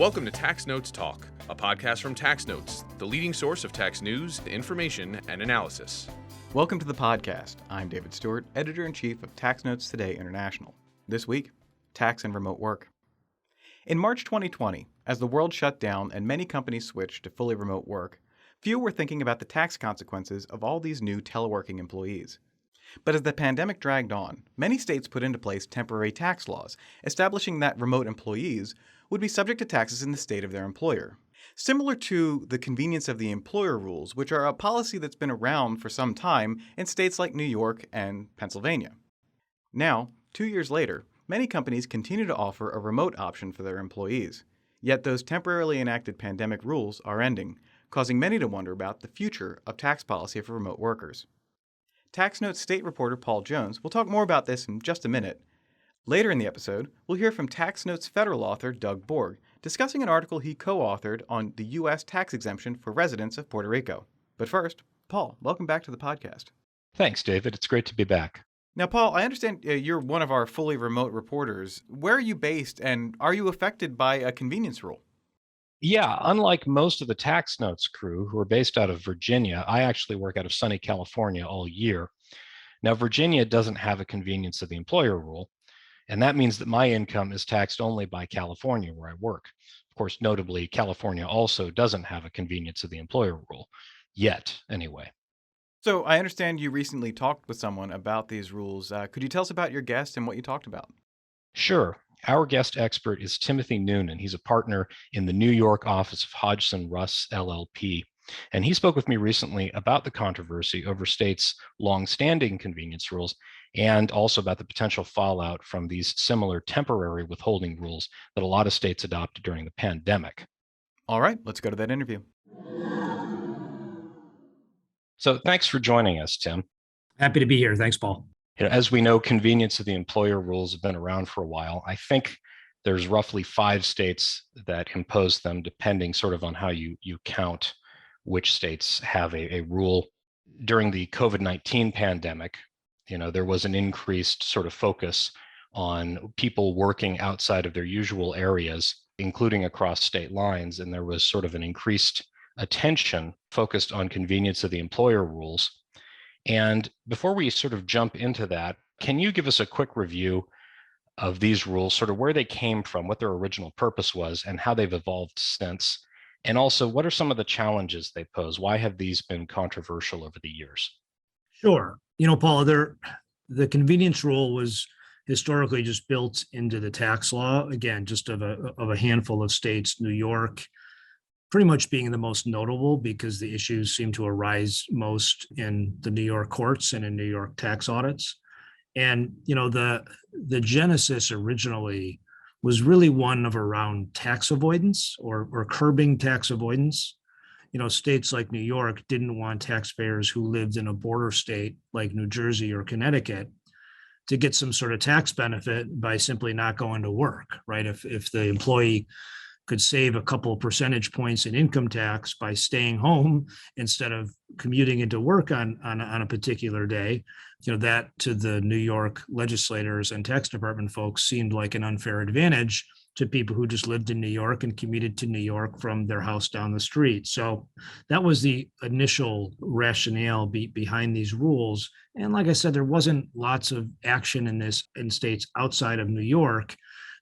Welcome to Tax Notes Talk, a podcast from Tax Notes, the leading source of tax news, information, and analysis. Welcome to the podcast. I'm David Stewart, Editor-in-Chief of Tax Notes Today International. This week, tax and remote work. In March 2020, as the world shut down and many companies switched to fully remote work, few were thinking about the tax consequences of all these new teleworking employees. But as the pandemic dragged on, many states put into place temporary tax laws, establishing that remote employees would be subject to taxes in the state of their employer. Similar to the convenience of the employer rules, which are a policy that's been around for some time in states like New York and Pennsylvania. Now, 2 years later, many companies continue to offer a remote option for their employees. Yet those temporarily enacted pandemic rules are ending, causing many to wonder about the future of tax policy for remote workers. Tax Notes state reporter Paul Jones will talk more about this in just a minute. Later in the episode, we'll hear from Tax Notes federal author Doug Borg, discussing an article he co-authored on the U.S. tax exemption for residents of Puerto Rico. But first, Paul, welcome back to the podcast. Thanks, David. It's great to be back. Now, Paul, I understand you're one of our fully remote reporters. Where are you based, and are you affected by a convenience rule? Yeah, unlike most of the Tax Notes crew who are based out of Virginia, I actually work out of sunny California all year. Now, Virginia doesn't have a convenience of the employer rule, and that means that my income is taxed only by California where I work. Of course, notably, California also doesn't have a convenience of the employer rule, yet anyway. So I understand you recently talked with someone about these rules. Could you tell us about your guest and what you talked about? Sure. Our guest expert is Timothy Noonan. He's a partner in the New York office of Hodgson, Russ, LLP. And he spoke with me recently about the controversy over states' long-standing convenience rules and also about the potential fallout from these similar temporary withholding rules that a lot of states adopted during the pandemic. All right, let's go to that interview. So thanks for joining us, Tim. Happy to be here. Thanks, Paul. As we know, convenience of the employer rules have been around for a while. I think there's roughly 5 states that impose them, depending sort of on how you count which states have a rule. During the COVID-19 pandemic, there was an increased sort of focus on people working outside of their usual areas, including across state lines. And there was sort of an increased attention focused on convenience of the employer rules. And before we sort of jump into that, can you give us a quick review of these rules, sort of where they came from, what their original purpose was, and how they've evolved since? And also, what are some of the challenges they pose? Why have these been controversial over the years? Sure. Paul, the convenience rule was historically just built into the tax law, again, just of a handful of states, New York, pretty much being the most notable because the issues seem to arise most in the New York courts and in New York tax audits. And, the genesis originally was really one of around tax avoidance or curbing tax avoidance. States like New York didn't want taxpayers who lived in a border state like New Jersey or Connecticut to get some sort of tax benefit by simply not going to work, right? If the employee could save a couple of percentage points in income tax by staying home instead of commuting into work on a particular day, that to the New York legislators and tax department folks seemed like an unfair advantage to people who just lived in New York and commuted to New York from their house down the street. So that was the initial rationale behind these rules. And like I said, there wasn't lots of action in states outside of New York.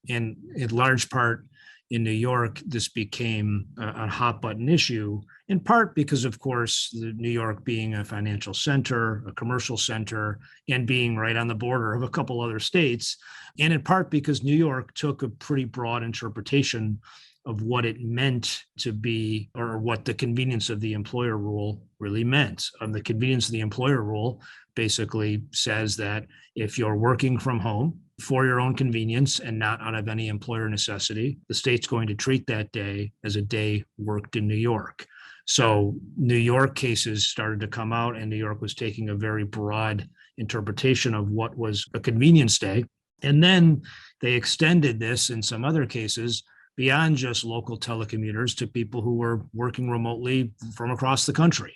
And in large part, in New York, this became a hot button issue, in part because, of course, New York being a financial center, a commercial center, and being right on the border of a couple other states, and in part because New York took a pretty broad interpretation of what it meant to be, or what the convenience of the employer rule really meant. The convenience of the employer rule basically says that if you're working from home for your own convenience and not out of any employer necessity, the state's going to treat that day as a day worked in New York. So New York cases started to come out, and New York was taking a very broad interpretation of what was a convenience day. And then they extended this in some other cases beyond just local telecommuters to people who were working remotely from across the country.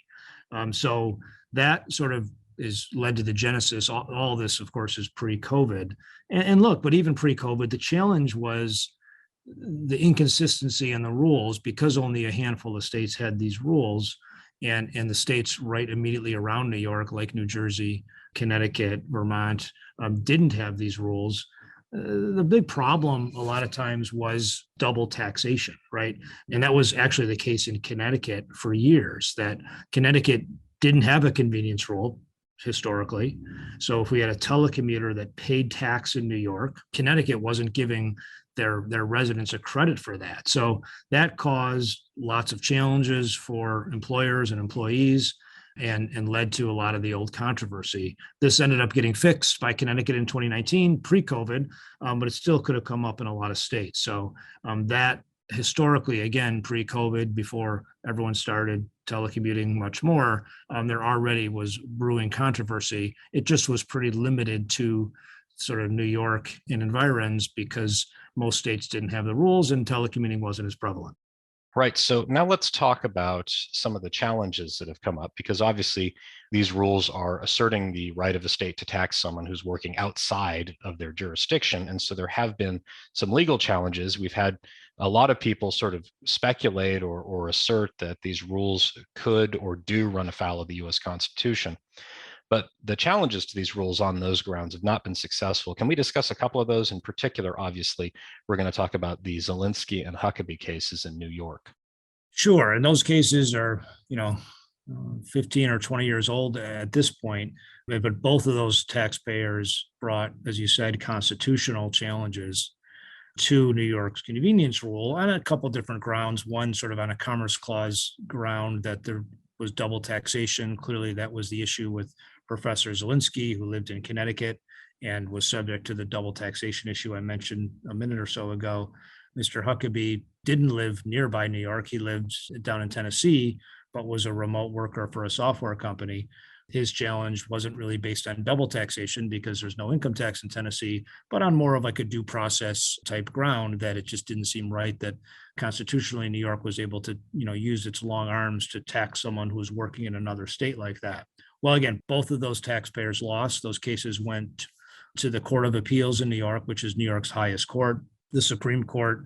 So that sort of is led to the genesis. All this, of course, is pre-COVID. And look, but even pre-COVID, the challenge was the inconsistency in the rules, because only a handful of states had these rules, and the states right immediately around New York, like New Jersey, Connecticut, Vermont, didn't have these rules. The big problem a lot of times was double taxation, right? And that was actually the case in Connecticut for years, that Connecticut didn't have a convenience rule historically. So if we had a telecommuter that paid tax in New York, Connecticut wasn't giving their residents a credit for that. So that caused lots of challenges for employers and employees, and led to a lot of the old controversy. This ended up getting fixed by Connecticut in 2019, pre-COVID, but it still could have come up in a lot of states. So that historically, again, pre-COVID, before everyone started telecommuting much more, there already was brewing controversy. It just was pretty limited to sort of New York and environs, because most states didn't have the rules and telecommuting wasn't as prevalent. Right. So now let's talk about some of the challenges that have come up, because obviously these rules are asserting the right of the state to tax someone who's working outside of their jurisdiction. And so there have been some legal challenges. We've had a lot of people sort of speculate or assert that these rules could or do run afoul of the US Constitution. But the challenges to these rules on those grounds have not been successful. Can we discuss a couple of those in particular? Obviously, we're going to talk about the Zielinski and Huckabee cases in New York. Sure. And those cases are, 15 or 20 years old at this point. But both of those taxpayers brought, as you said, constitutional challenges to New York's convenience rule on a couple of different grounds. One sort of on a Commerce Clause ground, that there was double taxation. Clearly, that was the issue with Professor Zielinski, who lived in Connecticut and was subject to the double taxation issue I mentioned a minute or so ago. Mr. Huckabee didn't live nearby New York. He lived down in Tennessee, but was a remote worker for a software company. His challenge wasn't really based on double taxation, because there's no income tax in Tennessee, but on more of like a due process type ground, that it just didn't seem right that constitutionally New York was able to, use its long arms to tax someone who's working in another state like that. Well, again, both of those taxpayers lost. Those cases went to the Court of Appeals in New York, which is New York's highest court. The Supreme Court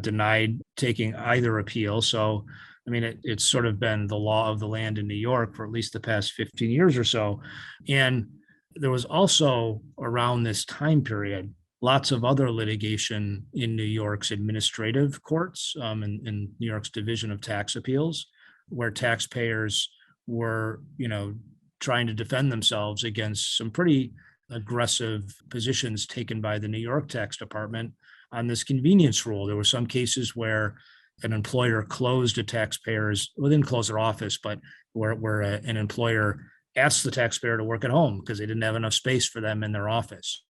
denied taking either appeal. So, it's sort of been the law of the land in New York for at least the past 15 years or so. And there was also, around this time period, lots of other litigation in New York's administrative courts, in New York's Division of Tax Appeals, where taxpayers were, trying to defend themselves against some pretty aggressive positions taken by the New York Tax Department on this convenience rule. There were some cases where an employer closed a taxpayer's, well, they didn't close their office, but where an employer asked the taxpayer to work at home because they didn't have enough space for them in their office.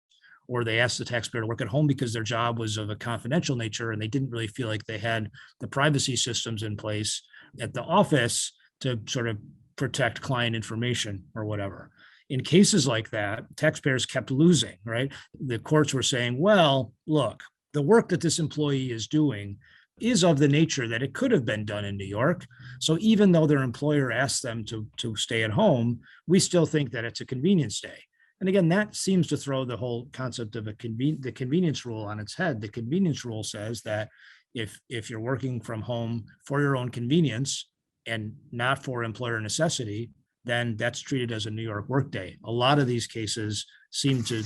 Or they asked the taxpayer to work at home because their job was of a confidential nature and they didn't really feel like they had the privacy systems in place at the office to sort of protect client information or whatever. In cases like that, taxpayers kept losing, right? The courts were saying, well, look, the work that this employee is doing is of the nature that it could have been done in New York. So even though their employer asked them to stay at home, we still think that it's a convenience day. And again, that seems to throw the whole concept of the convenience rule on its head. The convenience rule says that if you're working from home for your own convenience and not for employer necessity, then that's treated as a New York workday. A lot of these cases seem to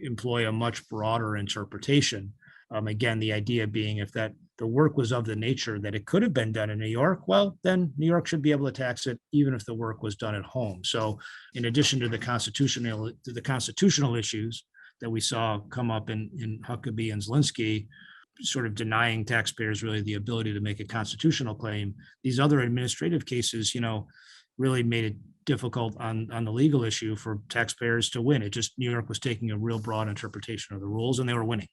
employ a much broader interpretation. Again, the idea being if that the work was of the nature that it could have been done in New York, well, then New York should be able to tax it even if the work was done at home. So in addition to the constitutional issues that we saw come up in Huckabee and Zielinski, sort of denying taxpayers really the ability to make a constitutional claim, these other administrative cases, really made it difficult on the legal issue for taxpayers to win. It just, New York was taking a real broad interpretation of the rules and they were winning.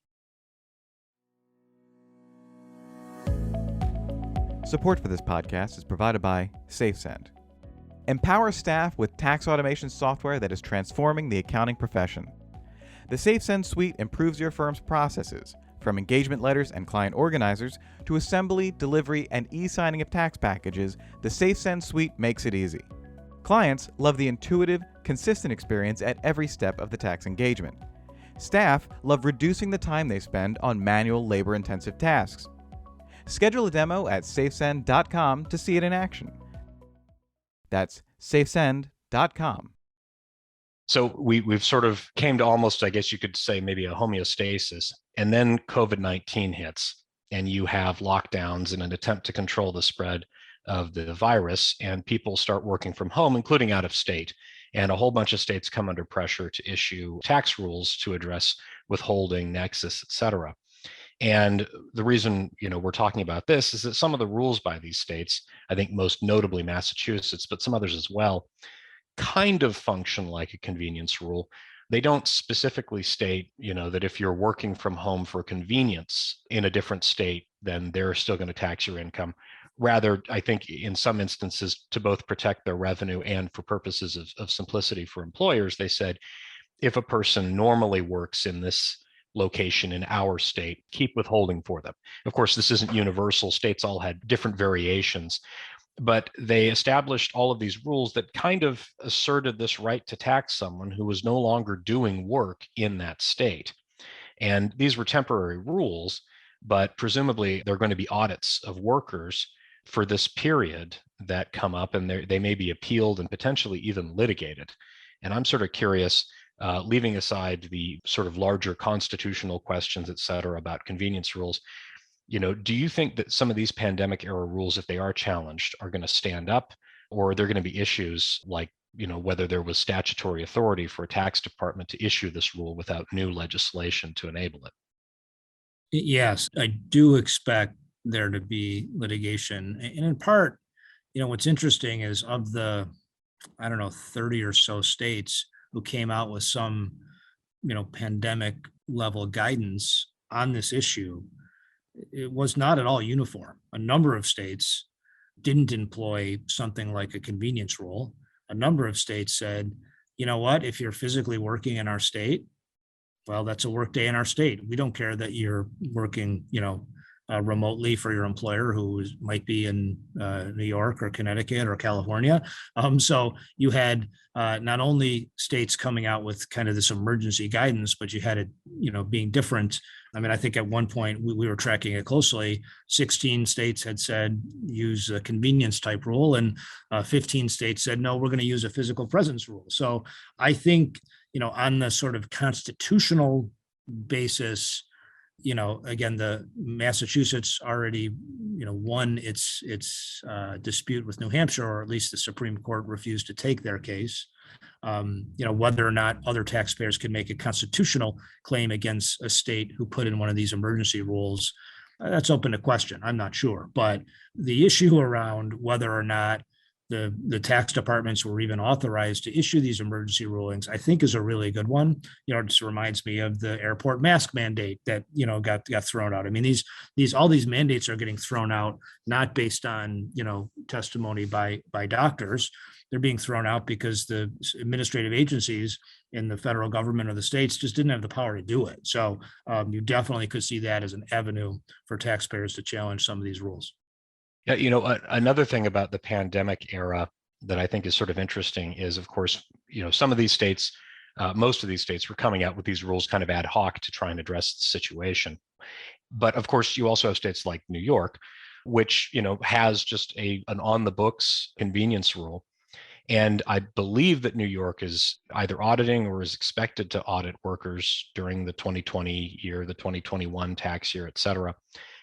Support for this podcast is provided by SafeSend. Empower staff with tax automation software that is transforming the accounting profession. The SafeSend suite improves your firm's processes, from engagement letters and client organizers to assembly, delivery, and e-signing of tax packages. The SafeSend suite makes it easy. Clients love the intuitive, consistent experience at every step of the tax engagement. Staff love reducing the time they spend on manual, labor-intensive tasks. Schedule a demo at safesend.com to see it in action. That's safesend.com. So we've sort of came to almost, I guess you could say, maybe a homeostasis. And then COVID-19 hits, and you have lockdowns in an attempt to control the spread of the virus, and people start working from home, including out of state. And a whole bunch of states come under pressure to issue tax rules to address withholding, nexus, et cetera. And the reason, we're talking about this is that some of the rules by these states, I think most notably Massachusetts, but some others as well, kind of function like a convenience rule. They don't specifically state, that if you're working from home for convenience in a different state, then they're still going to tax your income. Rather, I think in some instances, to both protect their revenue and for purposes of simplicity for employers, they said, if a person normally works in this location in our state, keep withholding for them. Of course, this isn't universal. States all had different variations, but they established all of these rules that kind of asserted this right to tax someone who was no longer doing work in that state. And these were temporary rules, but presumably there are going to be audits of workers for this period that come up, and they may be appealed and potentially even litigated. And I'm sort of curious, leaving aside the sort of larger constitutional questions, et cetera, about convenience rules, do you think that some of these pandemic era rules, if they are challenged, are going to stand up, or are there going to be issues like, whether there was statutory authority for a tax department to issue this rule without new legislation to enable it? Yes, I do expect there to be litigation. And in part, what's interesting is of the, 30 or so states who came out with some, pandemic level guidance on this issue, it was not at all uniform. A number of states didn't employ something like a convenience rule. A number of states said, you know what, if you're physically working in our state, well, that's a work day in our state. We don't care that you're working, remotely for your employer who might be in New York or Connecticut or California. So you had not only states coming out with kind of this emergency guidance, but you had it, being different. I mean, I think at one point we were tracking it closely. 16 states had said use a convenience type rule, and 15 states said, no, we're going to use a physical presence rule. So I think, on the sort of constitutional basis, again, the Massachusetts already, won its dispute with New Hampshire, or at least the Supreme Court refused to take their case. Whether or not other taxpayers can make a constitutional claim against a state who put in one of these emergency rules, that's open to question. I'm not sure. But the issue around whether or not the tax departments were even authorized to issue these emergency rulings, I think is a really good one. It just reminds me of the airport mask mandate that, got thrown out. I mean, all these mandates are getting thrown out, not based on, testimony by doctors. They're being thrown out because the administrative agencies in the federal government or the states just didn't have the power to do it. So you definitely could see that as an avenue for taxpayers to challenge some of these rules. Yeah, another thing about the pandemic era that I think is sort of interesting is, of course, some of these states, most of these states were coming out with these rules kind of ad hoc to try and address the situation. But of course, you also have states like New York, which, has just an on the books convenience rule. And I believe that New York is either auditing or is expected to audit workers during the 2020 year, the 2021 tax year, et cetera,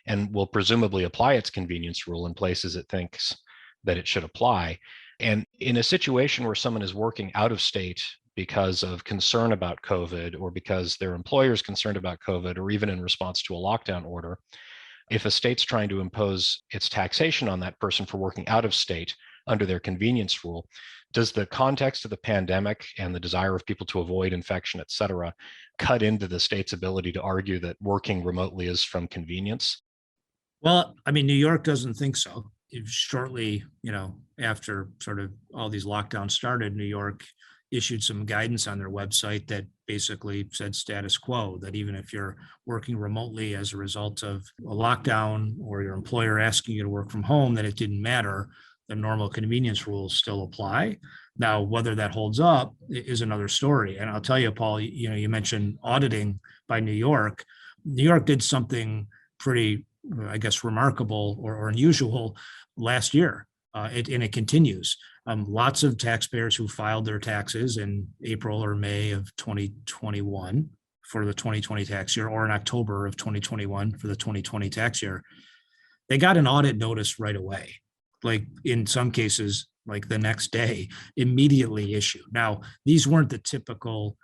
and will presumably apply its convenience rule in places it thinks that it should apply. And in a situation where someone is working out of state because of concern about COVID, or because their employer is concerned about COVID, or even in response to a lockdown order, if a state's trying to impose its taxation on that person for working out of state under their convenience rule, does the context of the pandemic and the desire of people to avoid infection, et cetera, cut into the state's ability to argue that working remotely is from convenience? Well, I mean, New York doesn't think so. Shortly, after sort of all these lockdowns started, New York issued some guidance on their website that basically said status quo, that even if you're working remotely as a result of a lockdown or your employer asking you to work from home, that it didn't matter. the normal convenience rules still apply. Now, whether that holds up is another story. And I'll tell you, Paul, you mentioned auditing by New York. New York did something pretty, I guess, remarkable or unusual last year. And it continues. Lots of taxpayers who filed their taxes in April or May of 2021 for the 2020 tax year, or in October of 2021 for the 2020 tax year, they got an audit notice right away. Like in some cases, like the next day, immediately issued. Now, these weren't the typical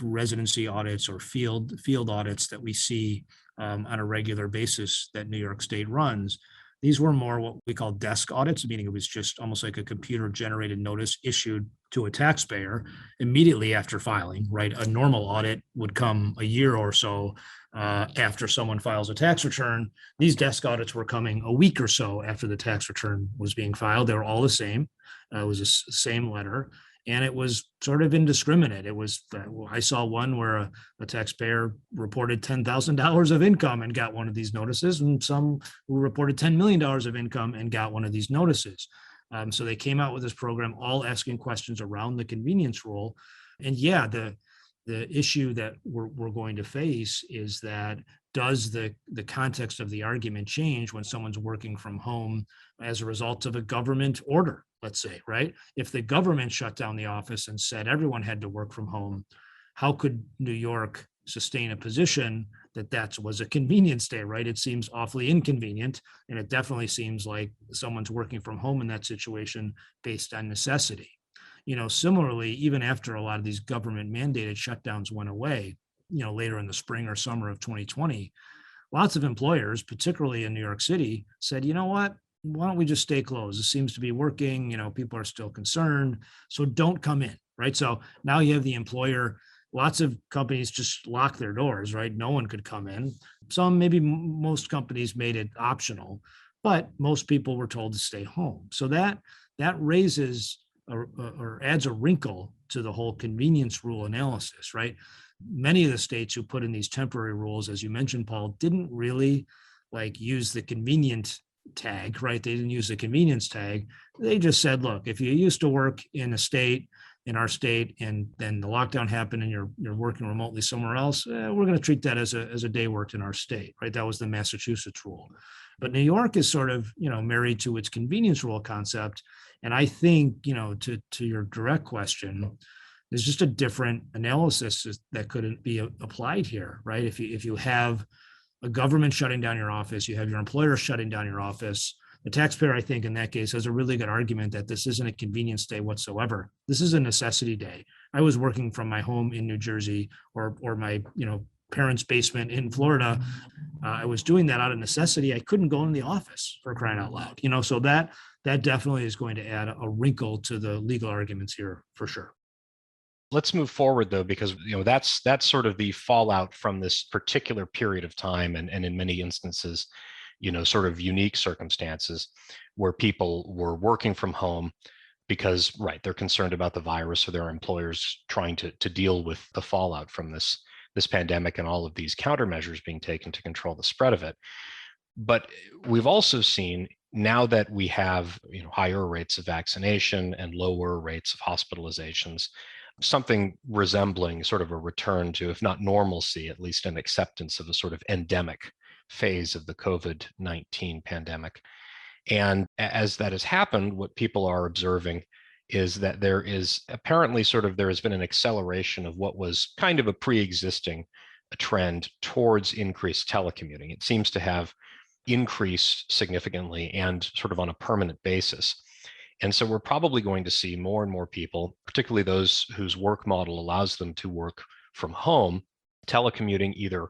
residency audits or field audits that we see on a regular basis that New York State runs. These were more what we call desk audits, meaning it was just almost like a computer generated notice issued to a taxpayer immediately after filing, right? A normal audit would come a year or so after someone files a tax return. These desk audits were coming a week or so after the tax return was being filed. They were all the same. It was the same letter. And it was sort of indiscriminate. It was, I saw one where a taxpayer reported $10,000 of income and got one of these notices, and some who reported $10 million of income and got one of these notices. So they came out with this program, all asking questions around the convenience rule. And yeah, the issue that we're going to face is that does the context of the argument change when someone's working from home as a result of a government order, let's say, right? If the government shut down the office and said everyone had to work from home, how could New York sustain a position that was a convenience day, right? It seems awfully inconvenient, and it definitely seems like someone's working from home in that situation based on necessity. Similarly, even after a lot of these government mandated shutdowns went away, later in the spring or summer of 2020, lots of employers, particularly in New York City, said, you know what, why don't we just stay closed? It seems to be working. People are still concerned. So don't come in, right? So now you have the employer, lots of companies just lock their doors, right? No one could come in. Some, maybe most companies made it optional, but most people were told to stay home. So that raises or adds a wrinkle to the whole convenience rule analysis, right? Many of the states who put in these temporary rules, as you mentioned, Paul, didn't really use the convenient tag, right? They didn't use the convenience tag. They just said, look, if you used to work in our state, and then the lockdown happened and you're working remotely somewhere else, we're going to treat that as a day worked in our state, right? That was the Massachusetts rule. But New York is sort of, married to its convenience rule concept. And I think, to your direct question, there's just a different analysis that couldn't be applied here, right? If you have a government shutting down your office, you have your employer shutting down your office, the taxpayer, I think, in that case, has a really good argument that this isn't a convenience day whatsoever. This is a necessity day. I was working from my home in New Jersey or my parents' basement in Florida. I was doing that out of necessity. I couldn't go in the office, for crying out loud. So that definitely is going to add a wrinkle to the legal arguments here for sure. Let's move forward though, because that's sort of the fallout from this particular period of time, and in many instances, sort of unique circumstances where people were working from home because, right, they're concerned about the virus, or their employers trying to deal with the fallout from this pandemic and all of these countermeasures being taken to control the spread of it. But we've also seen, now that we have higher rates of vaccination and lower rates of hospitalizations, something resembling sort of a return to, if not normalcy, at least an acceptance of a sort of endemic phase of the COVID-19 pandemic. And as that has happened, what people are observing is that there is apparently there has been an acceleration of what was kind of a pre-existing trend towards increased telecommuting. It seems to have increased significantly and sort of on a permanent basis. And so we're probably going to see more and more people, particularly those whose work model allows them to work from home, telecommuting either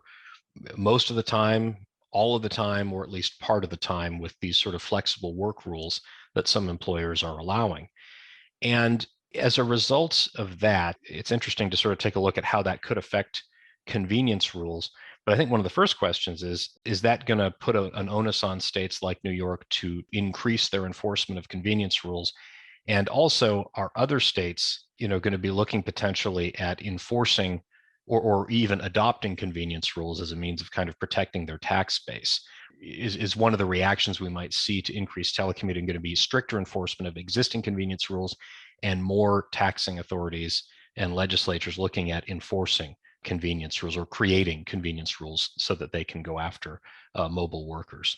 most of the time, all of the time, or at least part of the time, with these sort of flexible work rules that some employers are allowing. And as a result of that, it's interesting to sort of take a look at how that could affect convenience rules. But I think one of the first questions is that going to put an onus on states like New York to increase their enforcement of convenience rules? And also, are other states, going to be looking potentially at enforcing or even adopting convenience rules as a means of kind of protecting their tax base? is one of the reactions we might see to increased telecommuting going to be stricter enforcement of existing convenience rules and more taxing authorities and legislatures looking at enforcing convenience rules or creating convenience rules so that they can go after mobile workers?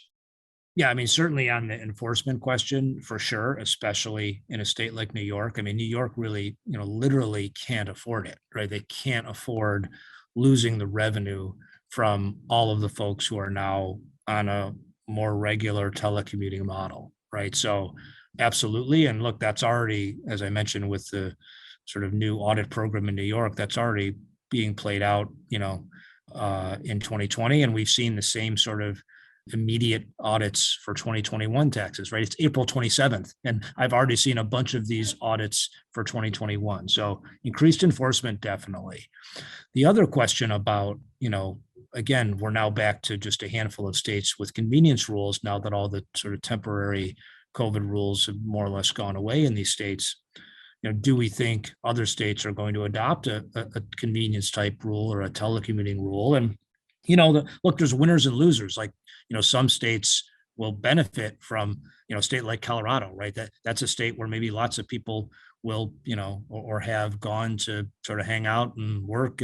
Yeah, I mean, certainly on the enforcement question, for sure, especially in a state like New York. I mean, New York really, literally can't afford it, right? They can't afford losing the revenue from all of the folks who are now on a more regular telecommuting model, right? So absolutely. And look, that's already, as I mentioned, with the sort of new audit program in New York, that's already being played out, in 2020. And we've seen the same sort of immediate audits for 2021 taxes, right? It's April 27th, and I've already seen a bunch of these audits for 2021. So increased enforcement, definitely. The other question about, again, we're now back to just a handful of states with convenience rules now that all the sort of temporary COVID rules have more or less gone away in these states. Do we think other states are going to adopt a convenience type rule or a telecommuting rule? And look, there's winners and losers. Like, some states will benefit from, a state like Colorado, right? That's a state where maybe lots of people will, or have gone to sort of hang out and work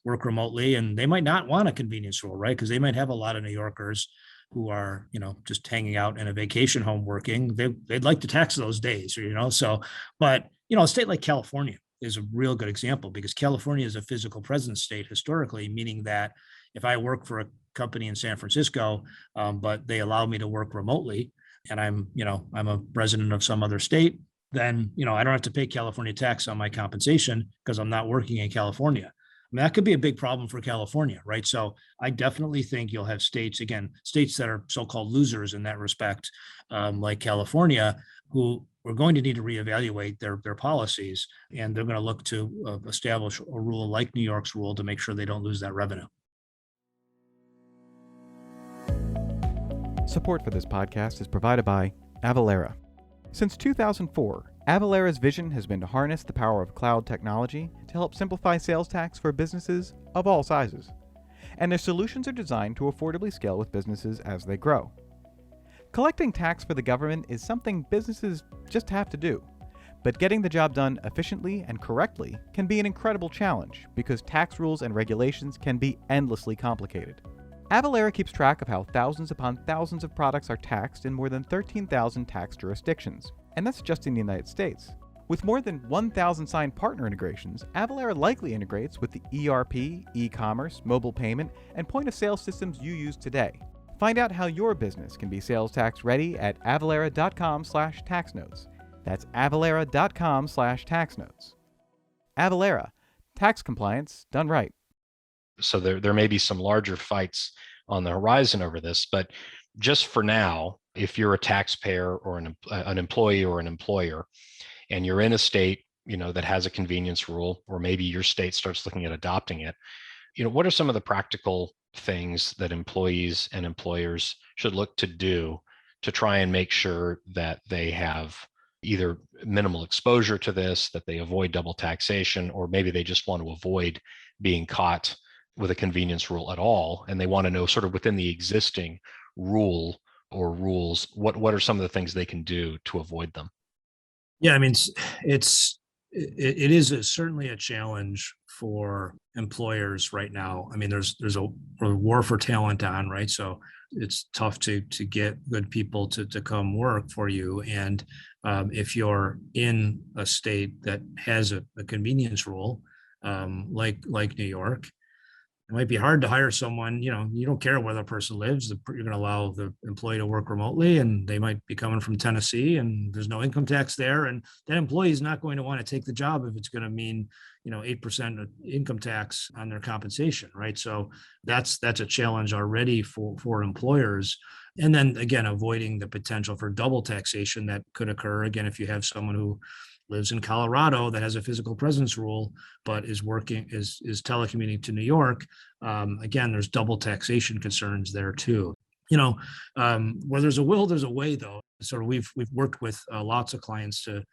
remotely, and they might not want a convenience rule, right? Because they might have a lot of New Yorkers who are, just hanging out in a vacation home working. They'd like to tax those days, so, but, a state like California is a real good example because California is a physical presence state historically, meaning that if I work for a company in San Francisco, but they allow me to work remotely and I'm a resident of some other state, then, I don't have to pay California tax on my compensation because I'm not working in California. I mean, that could be a big problem for California, right? So I definitely think you'll have states that are so-called losers in that respect, like California, who are going to need to reevaluate their policies, and they're going to look to establish a rule like New York's rule to make sure they don't lose that revenue. Support for this podcast is provided by Avalara. Since 2004, Avalara's vision has been to harness the power of cloud technology to help simplify sales tax for businesses of all sizes. And their solutions are designed to affordably scale with businesses as they grow. Collecting tax for the government is something businesses just have to do. But getting the job done efficiently and correctly can be an incredible challenge because tax rules and regulations can be endlessly complicated. Avalara keeps track of how thousands upon thousands of products are taxed in more than 13,000 tax jurisdictions, and that's just in the United States. With more than 1,000 signed partner integrations, Avalara likely integrates with the ERP, e-commerce, mobile payment, and point-of-sale systems you use today. Find out how your business can be sales tax ready at avalara.com/taxnotes. That's avalara.com/taxnotes. Avalara, tax compliance done right. So there may be some larger fights on the horizon over this, but just for now, if you're a taxpayer or an employee or an employer, and you're in a state, that has a convenience rule, or maybe your state starts looking at adopting it, what are some of the practical things that employees and employers should look to do to try and make sure that they have either minimal exposure to this, that they avoid double taxation, or maybe they just want to avoid being caught with a convenience rule at all, and they want to know sort of within the existing rule or rules, what are some of the things they can do to avoid them? Yeah, I mean, it is certainly a challenge for employers right now. I mean, there's a war for talent on, right? So it's tough to get good people to come work for you. And if you're in a state that has a convenience rule, like New York, it might be hard to hire someone, you don't care where the person lives. You're going to allow the employee to work remotely, and they might be coming from Tennessee and there's no income tax there. And that employee is not going to want to take the job if it's going to mean, 8% income tax on their compensation, right? So that's a challenge already for employers. And then again, avoiding the potential for double taxation that could occur. Again, if you have someone who lives in Colorado that has a physical presence rule, but is telecommuting to New York. Again, there's double taxation concerns there too. Where there's a will, there's a way though. So we've worked with lots of clients to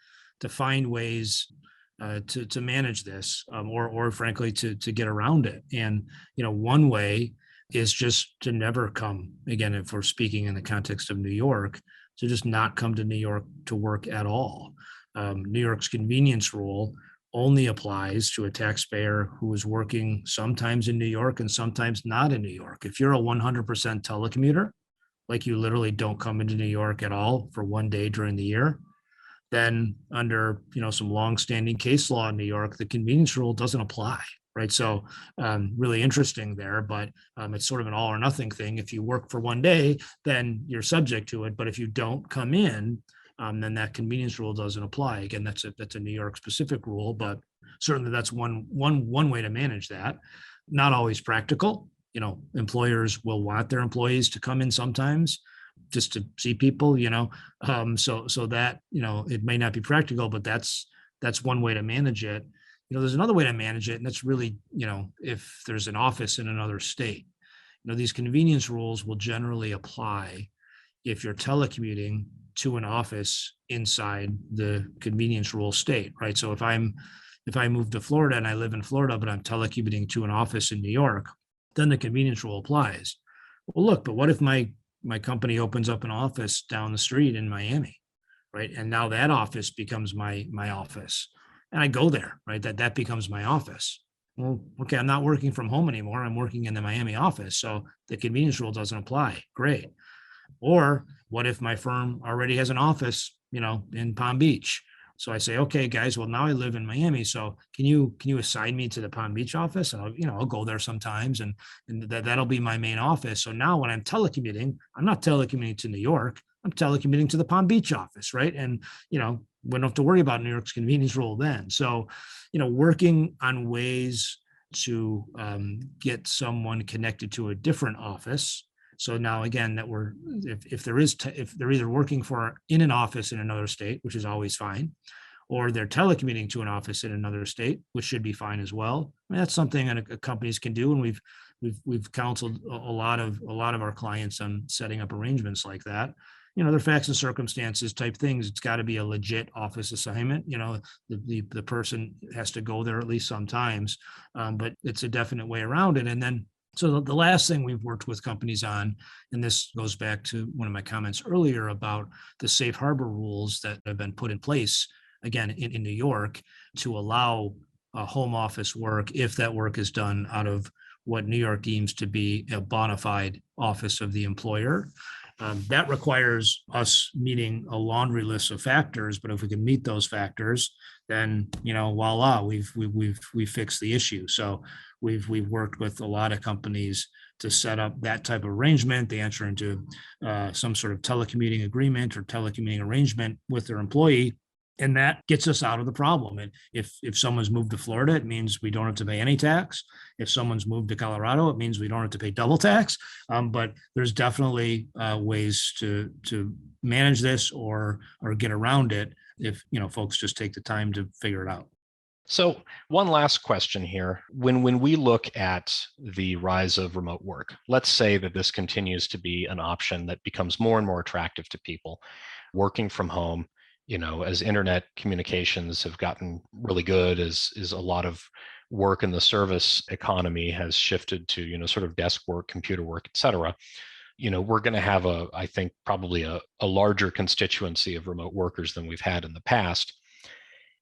find ways to manage this, or frankly to get around it. And one way is just to never come, again, if we're speaking in the context of New York, to just not come to New York to work at all. New York's convenience rule only applies to a taxpayer who is working sometimes in New York and sometimes not in New York. If you're a 100% telecommuter, like you literally don't come into New York at all for one day during the year, then under some longstanding case law in New York, the convenience rule doesn't apply, right? So really interesting there, but it's sort of an all or nothing thing. If you work for one day, then you're subject to it. But if you don't come in, then that convenience rule doesn't apply. Again, that's a New York specific rule, but certainly that's one way to manage that. Not always practical. Employers will want their employees to come in sometimes just to see people, so that, it may not be practical, but that's one way to manage it. There's another way to manage it, and that's really, if there's an office in another state, these convenience rules will generally apply if you're telecommuting to an office inside the convenience rule state, right? So if I move to Florida and I live in Florida, but I'm telecommuting to an office in New York, then the convenience rule applies. Well, look, but what if my company opens up an office down the street in Miami, right? And now that office becomes my office, and I go there, right? That becomes my office. Well, okay, I'm not working from home anymore. I'm working in the Miami office, so the convenience rule doesn't apply. Great. Or what if my firm already has an office, in Palm Beach? So I say, okay, guys, well, now I live in Miami. So can you assign me to the Palm Beach office? And I'll go there sometimes, and that'll be my main office. So now when I'm telecommuting, I'm not telecommuting to New York. I'm telecommuting to the Palm Beach office, right? And, we don't have to worry about New York's convenience rule then. So, working on ways to get someone connected to a different office. So now again, that if they're either working in an office in another state, which is always fine, or they're telecommuting to an office in another state, which should be fine as well. I mean, that's something that companies can do, and we've counseled a lot of our clients on setting up arrangements like that. They're facts and circumstances type things. It's got to be a legit office assignment. The person has to go there at least sometimes, but it's a definite way around it. And then, so the last thing we've worked with companies on, and this goes back to one of my comments earlier about the safe harbor rules that have been put in place, again, in New York, to allow home office work if that work is done out of what New York deems to be a bona fide office of the employer. That requires us meeting a laundry list of factors, but if we can meet those factors, then voila, we've fixed the issue. So we've worked with a lot of companies to set up that type of arrangement. They enter into some sort of telecommuting agreement or telecommuting arrangement with their employee, and that gets us out of the problem. And if someone's moved to Florida, it means we don't have to pay any tax. If someone's moved to Colorado, it means we don't have to pay double tax. But there's definitely ways to manage this or get around it if folks just take the time to figure it out. So one last question here. When we look at the rise of remote work, let's say that this continues to be an option that becomes more and more attractive to people working from home. As internet communications have gotten really good, as a lot of work in the service economy has shifted to, sort of desk work, computer work, et cetera, we're going to have I think probably a larger constituency of remote workers than we've had in the past.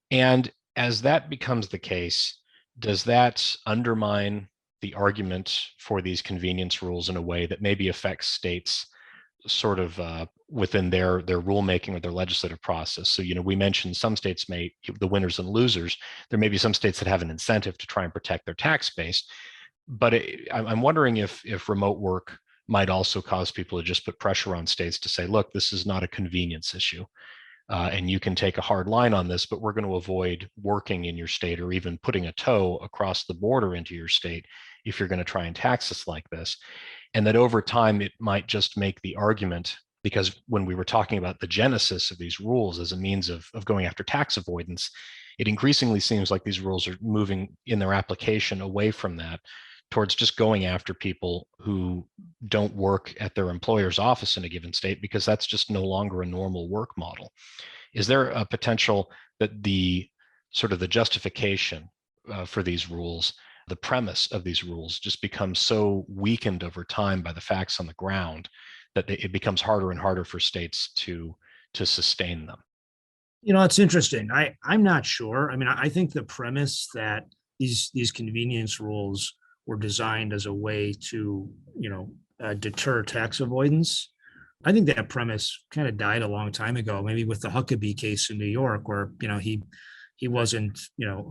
And as that becomes the case, does that undermine the argument for these convenience rules in a way that maybe affects states sort of within their rulemaking or their legislative process? So, we mentioned some states the winners and losers. There may be some states that have an incentive to try and protect their tax base, but I'm wondering if remote work might also cause people to just put pressure on states to say, look, this is not a convenience issue. And you can take a hard line on this, but we're going to avoid working in your state or even putting a toe across the border into your state if you're going to try and tax us like this. And that over time, it might just make the argument, because when we were talking about the genesis of these rules as a means of going after tax avoidance, it increasingly seems like these rules are moving in their application away from that towards just going after people who don't work at their employer's office in a given state, because that's just no longer a normal work model. Is there a potential that the sort of the justification for these rules the premise of these rules just becomes so weakened over time by the facts on the ground that it becomes harder and harder for states to sustain them. It's interesting. I'm not sure. I mean, I think the premise that these convenience rules were designed as a way to, deter tax avoidance. I think that premise kind of died a long time ago, maybe with the Huckabee case in New York, where, he wasn't,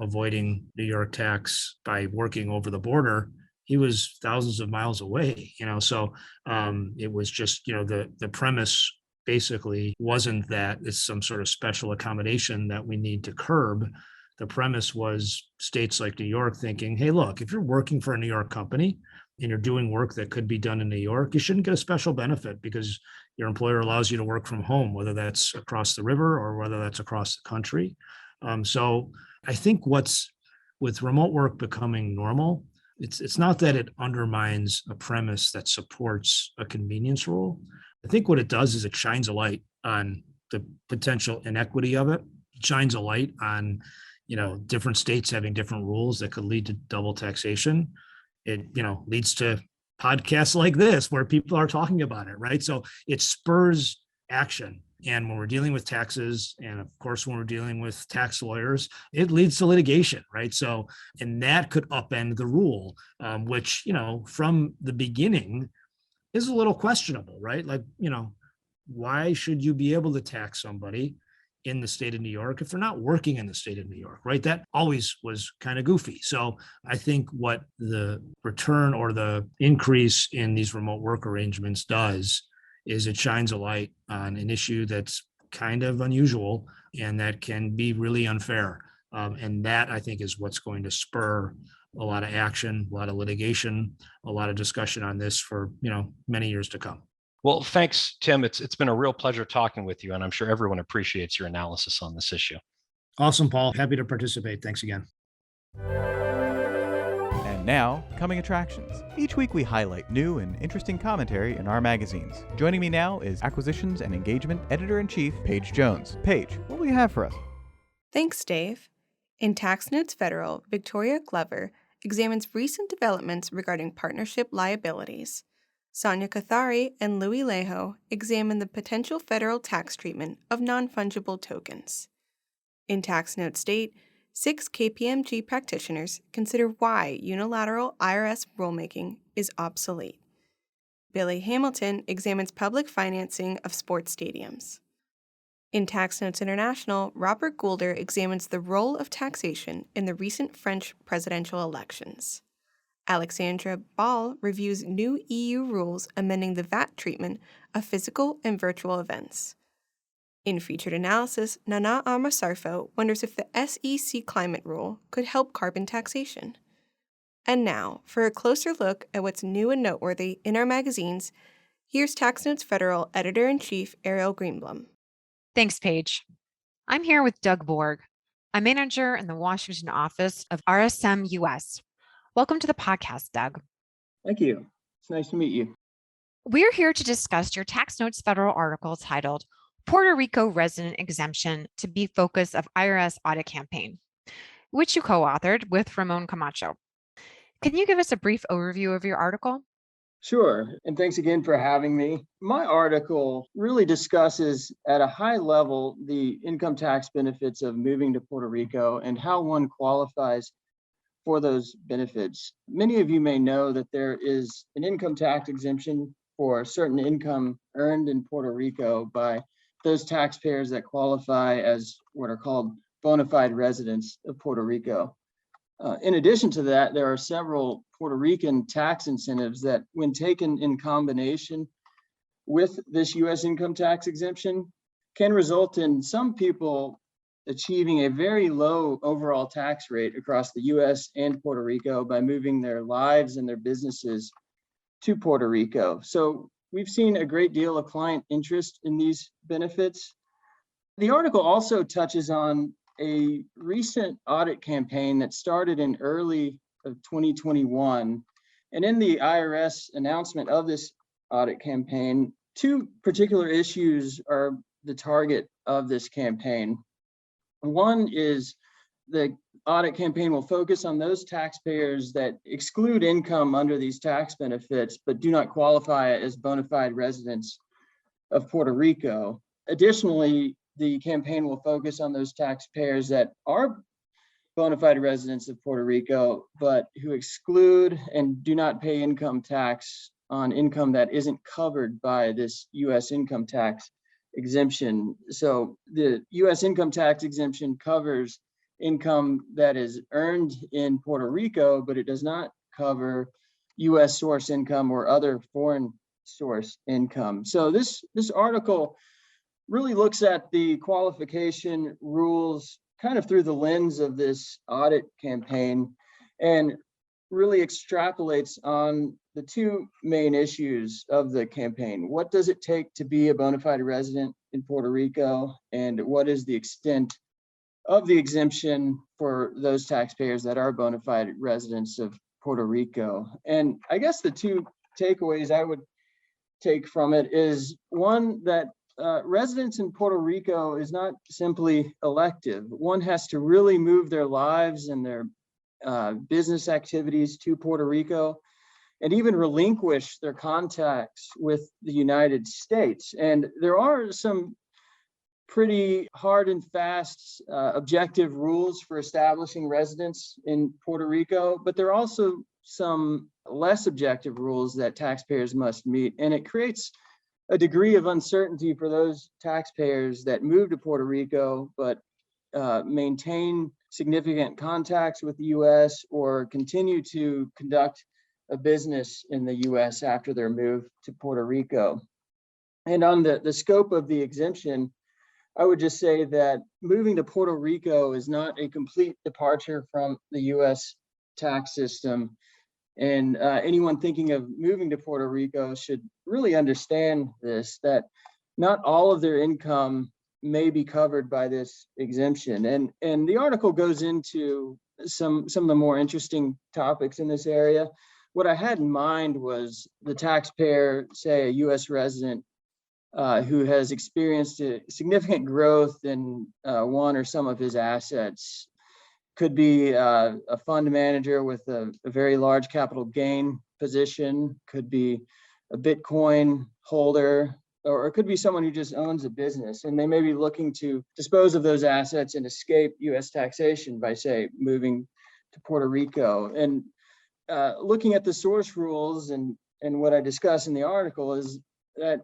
avoiding New York tax by working over the border. He was thousands of miles away, so it was just, the premise basically wasn't that it's some sort of special accommodation that we need to curb. The premise was states like New York thinking, hey, look, if you're working for a New York company and you're doing work that could be done in New York, you shouldn't get a special benefit because your employer allows you to work from home, whether that's across the river or whether that's across the country. So I think with remote work becoming normal, it's not that it undermines a premise that supports a convenience rule. I think what it does is it shines a light on the potential inequity of it. It shines a light on, different states having different rules that could lead to double taxation. It, leads to podcasts like this where people are talking about it, right? So it spurs action. And when we're dealing with taxes, and of course, when we're dealing with tax lawyers, it leads to litigation, right? So, and that could upend the rule, which, from the beginning is a little questionable, right? Like, why should you be able to tax somebody in the state of New York if they're not working in the state of New York, right? That always was kind of goofy. So I think what the return or the increase in these remote work arrangements does is it shines a light on an issue that's kind of unusual and that can be really unfair. And that, I think, is what's going to spur a lot of action, a lot of litigation, a lot of discussion on this for, many years to come. Well, thanks, Tim. It's been a real pleasure talking with you, and I'm sure everyone appreciates your analysis on this issue. Awesome, Paul. Happy to participate. Thanks again. And now, coming attractions. Each week we highlight new and interesting commentary in our magazines. Joining me now is Acquisitions and Engagement Editor-in-Chief Paige Jones. Paige, what will you have for us? Thanks, Dave. In Tax Notes Federal, Victoria Glover examines recent developments regarding partnership liabilities. Sonia Kathari and Louis Lejo examine the potential federal tax treatment of non-fungible tokens. In Tax Note State, 6 KPMG practitioners consider why unilateral IRS rulemaking is obsolete. Billy Hamilton examines public financing of sports stadiums. In Tax Notes International, Robert Goulder examines the role of taxation in the recent French presidential elections. Alexandra Ball reviews new EU rules amending the VAT treatment of physical and virtual events. In Featured Analysis, Nana Amasarfo wonders if the SEC climate rule could help carbon taxation. And now, for a closer look at what's new and noteworthy in our magazines, here's Tax Notes Federal Editor-in-Chief Ariel Greenblum. Thanks, Paige. I'm here with Doug Borg, a manager in the Washington office of RSM US. Welcome to the podcast, Doug. Thank you. It's nice to meet you. We're here to discuss your Tax Notes Federal article titled Puerto Rico Resident Exemption to be Focus of IRS Audit Campaign, which you co-authored with Ramon Camacho. Can you give us a brief overview of your article? Sure. And thanks again for having me. My article really discusses at a high level the income tax benefits of moving to Puerto Rico and how one qualifies for those benefits. Many of you may know that there is an income tax exemption for certain income earned in Puerto Rico by those taxpayers that qualify as what are called bona fide residents of Puerto Rico. In addition to that, there are several Puerto Rican tax incentives that, when taken in combination with this U.S. income tax exemption, can result in some people achieving a very low overall tax rate across the U.S. and Puerto Rico by moving their lives and their businesses to Puerto Rico. So we've seen a great deal of client interest in these benefits. The article also touches on a recent audit campaign that started in early of 2021. And in the IRS announcement of this audit campaign, 2 particular issues are the target of this campaign. One is the audit campaign will focus on those taxpayers that exclude income under these tax benefits, but do not qualify as bona fide residents of Puerto Rico. Additionally, the campaign will focus on those taxpayers that are bona fide residents of Puerto Rico, but who exclude and do not pay income tax on income that isn't covered by this U.S. income tax exemption. So the U.S. income tax exemption covers income that is earned in Puerto Rico, but it does not cover U.S. source income or other foreign source income. So this article really looks at the qualification rules kind of through the lens of this audit campaign and really extrapolates on the two main issues of the campaign. What does it take to be a bona fide resident in Puerto Rico? And what is the extent of the exemption for those taxpayers that are bona fide residents of Puerto Rico? And I guess the two takeaways I would take from it is one, that residence in Puerto Rico is not simply elective. One has to really move their lives and their business activities to Puerto Rico and even relinquish their contacts with the United States. And there are some pretty hard and fast objective rules for establishing residence in Puerto Rico, but there are also some less objective rules that taxpayers must meet. And it creates a degree of uncertainty for those taxpayers that move to Puerto Rico, but maintain significant contacts with the U.S. or continue to conduct a business in the U.S. after their move to Puerto Rico. And on the scope of the exemption, I would just say that moving to Puerto Rico is not a complete departure from the U.S. tax system. And anyone thinking of moving to Puerto Rico should really understand this, that not all of their income may be covered by this exemption. And the article goes into some of the more interesting topics in this area. What I had in mind was the taxpayer, say a U.S. resident who has experienced a significant growth in one or some of his assets. Could be a fund manager with a very large capital gain position, could be a Bitcoin holder, or it could be someone who just owns a business, and they may be looking to dispose of those assets and escape U.S. taxation by, say, moving to Puerto Rico. And looking at the source rules and what I discuss in the article is that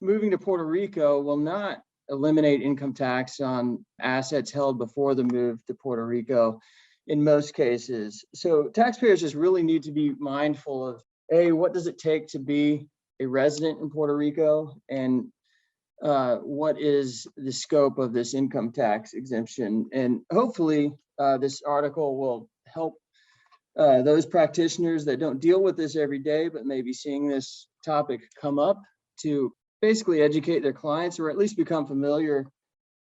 moving to Puerto Rico will not eliminate income tax on assets held before the move to Puerto Rico in most cases. So taxpayers just really need to be mindful of, A, what does it take to be a resident in Puerto Rico, and what is the scope of this income tax exemption? And hopefully this article will help those practitioners that don't deal with this every day, but maybe seeing this topic come up, to basically educate their clients or at least become familiar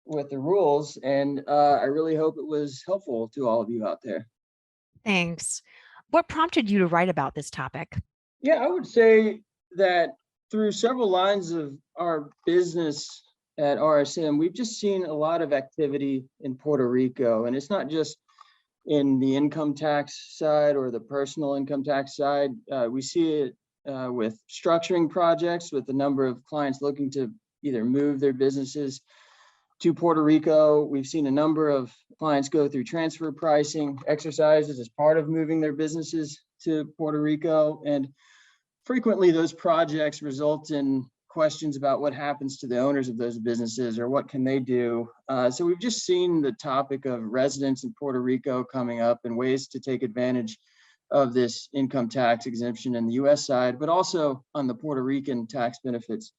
with the rules. And I really hope it was helpful to all of you out there. Thanks. What prompted you to write about this topic? Yeah, I would say that through several lines of our business at RSM, we've just seen a lot of activity in Puerto Rico. And it's not just in the income tax side or the personal income tax side. We see it with structuring projects, with the number of clients looking to either move their businesses to Puerto Rico. We've seen a number of clients go through transfer pricing exercises as part of moving their businesses to Puerto Rico. And frequently those projects result in questions about what happens to the owners of those businesses or what can they do. So we've just seen the topic of residents in Puerto Rico coming up and ways to take advantage of this income tax exemption in the US side, but also on the Puerto Rican tax benefits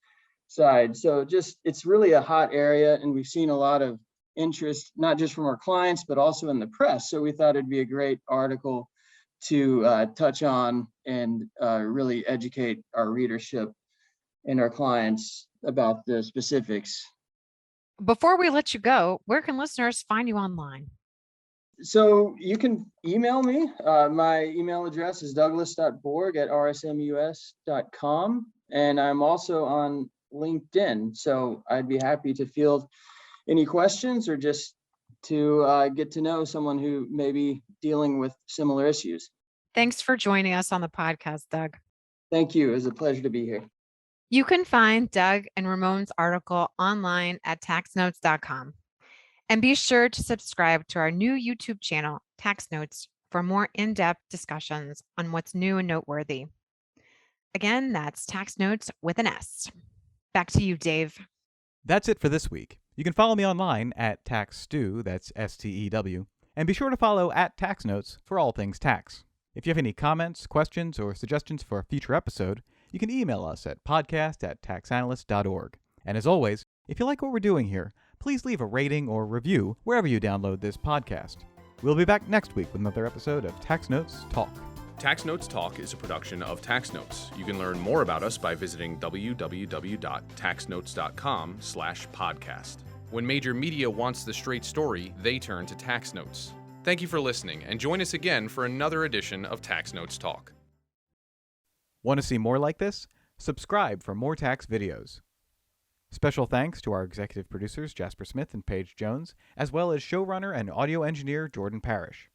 side. So just, it's really a hot area, and we've seen a lot of interest, not just from our clients, but also in the press. So we thought it'd be a great article to touch on and really educate our readership and our clients about the specifics. Before we let you go, where can listeners find you online? So you can email me. My email address is douglas.borg@rsmus.com. And I'm also on LinkedIn. So I'd be happy to field any questions or just to get to know someone who may be dealing with similar issues. Thanks for joining us on the podcast, Doug. Thank you. It was a pleasure to be here. You can find Doug and Ramon's article online at taxnotes.com. And be sure to subscribe to our new YouTube channel, Tax Notes, for more in-depth discussions on what's new and noteworthy. Again, that's Tax Notes with an S. Back to you, Dave. That's it for this week. You can follow me online at TaxStew, that's STEW, and be sure to follow at Tax Notes for all things tax. If you have any comments, questions, or suggestions for a future episode, you can email us at podcast@taxanalyst.org. And as always, if you like what we're doing here, please leave a rating or review wherever you download this podcast. We'll be back next week with another episode of Tax Notes Talk. Tax Notes Talk is a production of Tax Notes. You can learn more about us by visiting www.taxnotes.com/podcast. When major media wants the straight story, they turn to Tax Notes. Thank you for listening, and join us again for another edition of Tax Notes Talk. Want to see more like this? Subscribe for more tax videos. Special thanks to our executive producers Jasper Smith and Paige Jones, as well as showrunner and audio engineer Jordan Parrish.